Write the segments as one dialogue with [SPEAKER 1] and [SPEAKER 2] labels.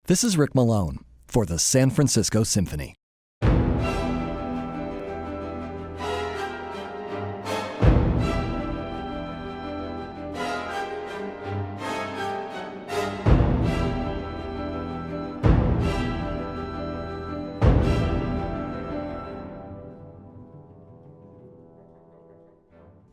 [SPEAKER 1] This is Rick Malone for the San Francisco Symphony.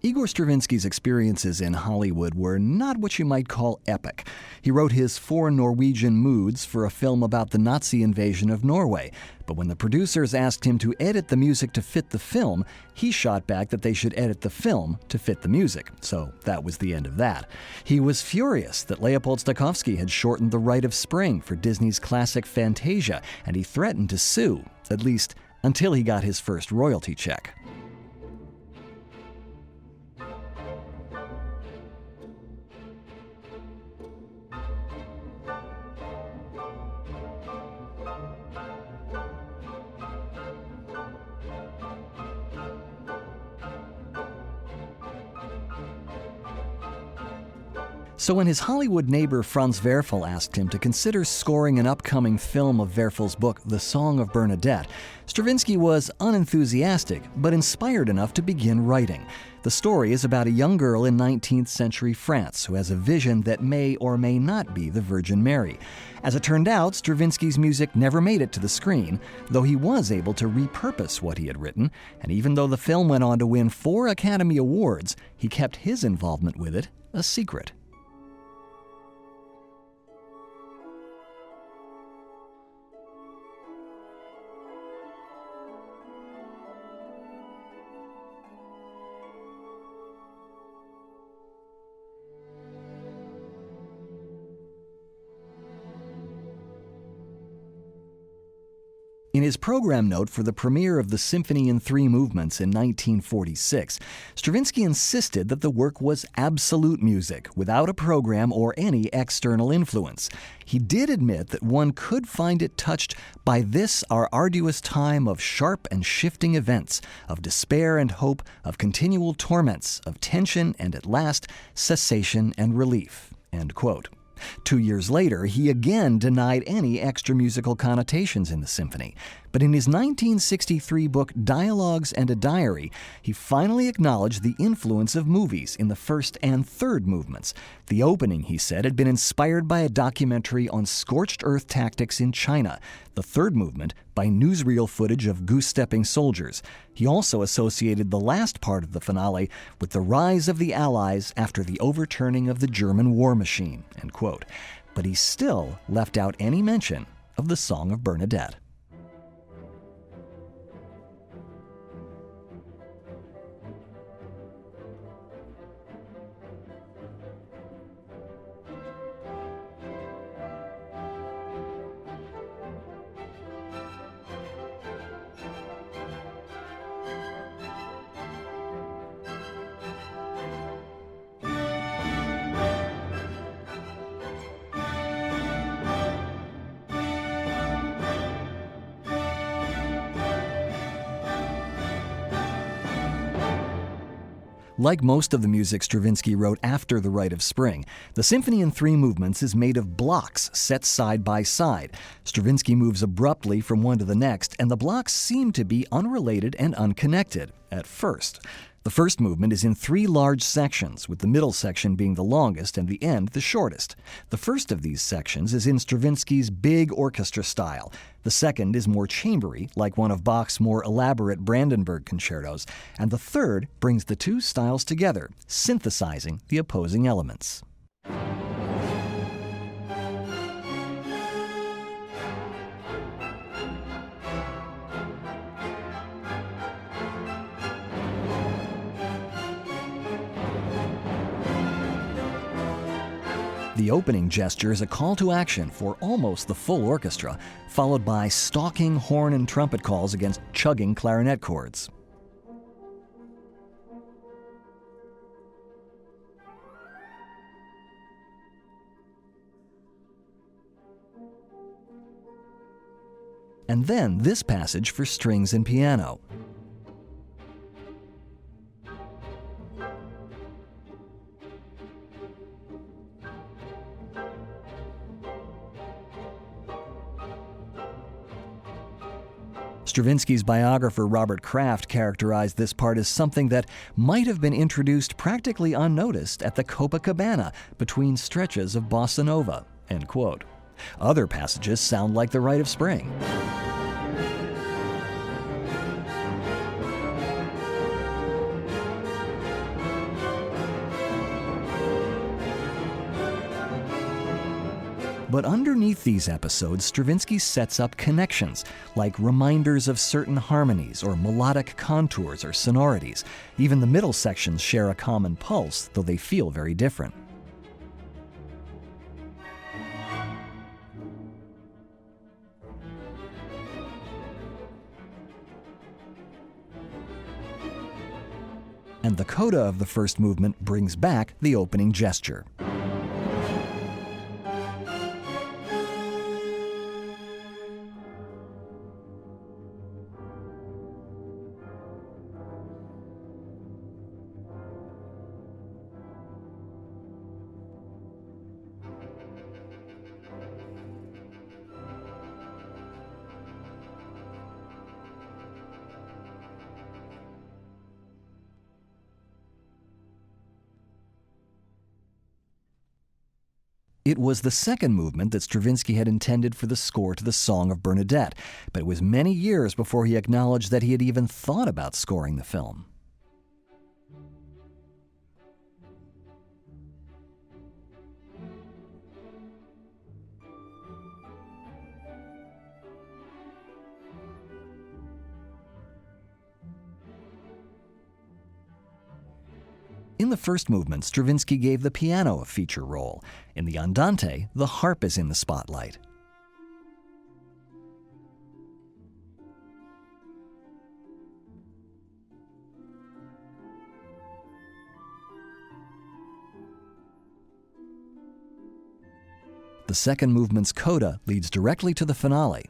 [SPEAKER 1] Igor Stravinsky's experiences in Hollywood were not what you might call epic. He wrote his Four Norwegian Moods for a film about the Nazi invasion of Norway, but when the producers asked him to edit the music to fit the film, he shot back that they should edit the film to fit the music, so that was the end of that. He was furious that Leopold Stokowski had shortened The Rite of Spring for Disney's classic Fantasia, and he threatened to sue, at least until he got his first royalty check. So when his Hollywood neighbor Franz Werfel asked him to consider scoring an upcoming film of Werfel's book, The Song of Bernadette, Stravinsky was unenthusiastic, but inspired enough to begin writing. The story is about a young girl in 19th century France who has a vision that may or may not be the Virgin Mary. As it turned out, Stravinsky's music never made it to the screen, though he was able to repurpose what he had written, and even though the film went on to win 4 Academy Awards, he kept his involvement with it a secret. In his program note for the premiere of the Symphony in 3 Movements in 1946, Stravinsky insisted that the work was absolute music, without a program or any external influence. He did admit that one could find it touched by this our arduous time of sharp and shifting events, of despair and hope, of continual torments, of tension and at last cessation and relief. End quote. 2 years later, he again denied any extra musical connotations in the symphony. But in his 1963 book Dialogues and a Diary, he finally acknowledged the influence of movies in the first and third movements. The opening, he said, had been inspired by a documentary on scorched earth tactics in China. The third movement by newsreel footage of goose-stepping soldiers. He also associated the last part of the finale with the rise of the Allies after the overturning of the German war machine, end quote. But he still left out any mention of the Song of Bernadette. Like most of the music Stravinsky wrote after The Rite of Spring, the Symphony in 3 Movements is made of blocks set side by side. Stravinsky moves abruptly from one to the next, and the blocks seem to be unrelated and unconnected at first. The first movement is in 3 large sections, with the middle section being the longest and the end the shortest. The first of these sections is in Stravinsky's big orchestra style. The second is more chambery, like one of Bach's more elaborate Brandenburg concertos. And the third brings the 2 styles together, synthesizing the opposing elements. The opening gesture is a call to action for almost the full orchestra, followed by stalking horn and trumpet calls against chugging clarinet chords. And then this passage for strings and piano. Stravinsky's biographer Robert Kraft characterized this part as something that might have been introduced practically unnoticed at the Copacabana between stretches of bossa nova, end quote. Other passages sound like the Rite of Spring. But underneath these episodes, Stravinsky sets up connections, like reminders of certain harmonies or melodic contours or sonorities. Even the middle sections share a common pulse, though they feel very different. And the coda of the first movement brings back the opening gesture. It was the second movement that Stravinsky had intended for the score to the Song of Bernadette, but it was many years before he acknowledged that he had even thought about scoring the film. In the first movement, Stravinsky gave the piano a feature role. In the Andante, the harp is in the spotlight. The second movement's coda leads directly to the finale.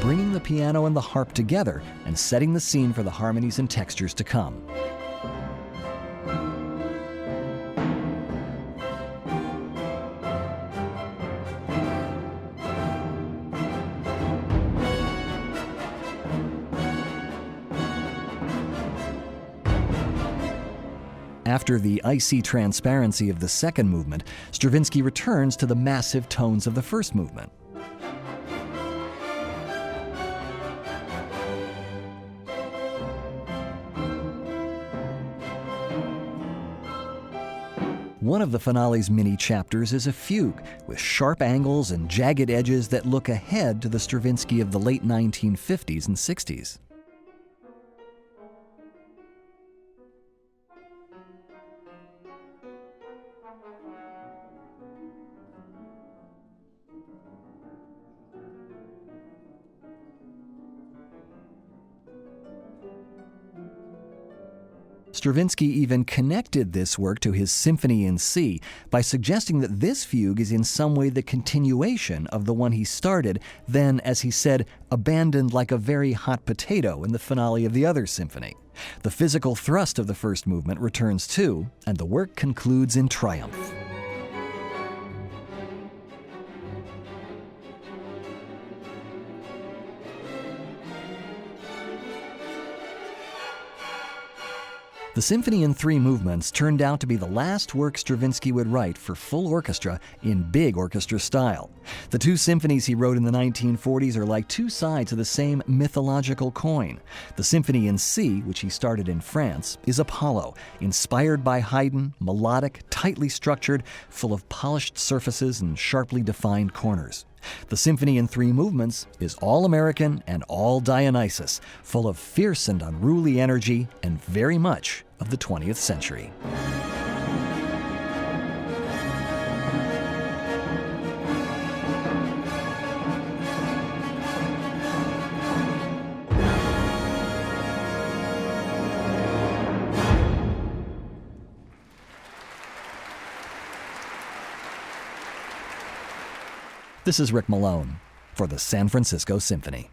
[SPEAKER 1] Bringing the piano and the harp together and setting the scene for the harmonies and textures to come. After the icy transparency of the second movement, Stravinsky returns to the massive tones of the first movement. One of the finale's mini chapters is a fugue, with sharp angles and jagged edges that look ahead to the Stravinsky of the late 1950s and 60s. Stravinsky even connected this work to his Symphony in C by suggesting that this fugue is in some way the continuation of the one he started, then, as he said, abandoned like a very hot potato in the finale of the other symphony. The physical thrust of the first movement returns too, and the work concludes in triumph. The Symphony in Three Movements turned out to be the last work Stravinsky would write for full orchestra in big orchestra style. The two symphonies he wrote in the 1940s are like two sides of the same mythological coin. The Symphony in C, which he started in France, is Apollo, inspired by Haydn, melodic, tightly structured, full of polished surfaces and sharply defined corners. The Symphony in Three Movements is all American and all Dionysus, full of fierce and unruly energy and very much of the 20th century. This is Rick Malone for the San Francisco Symphony.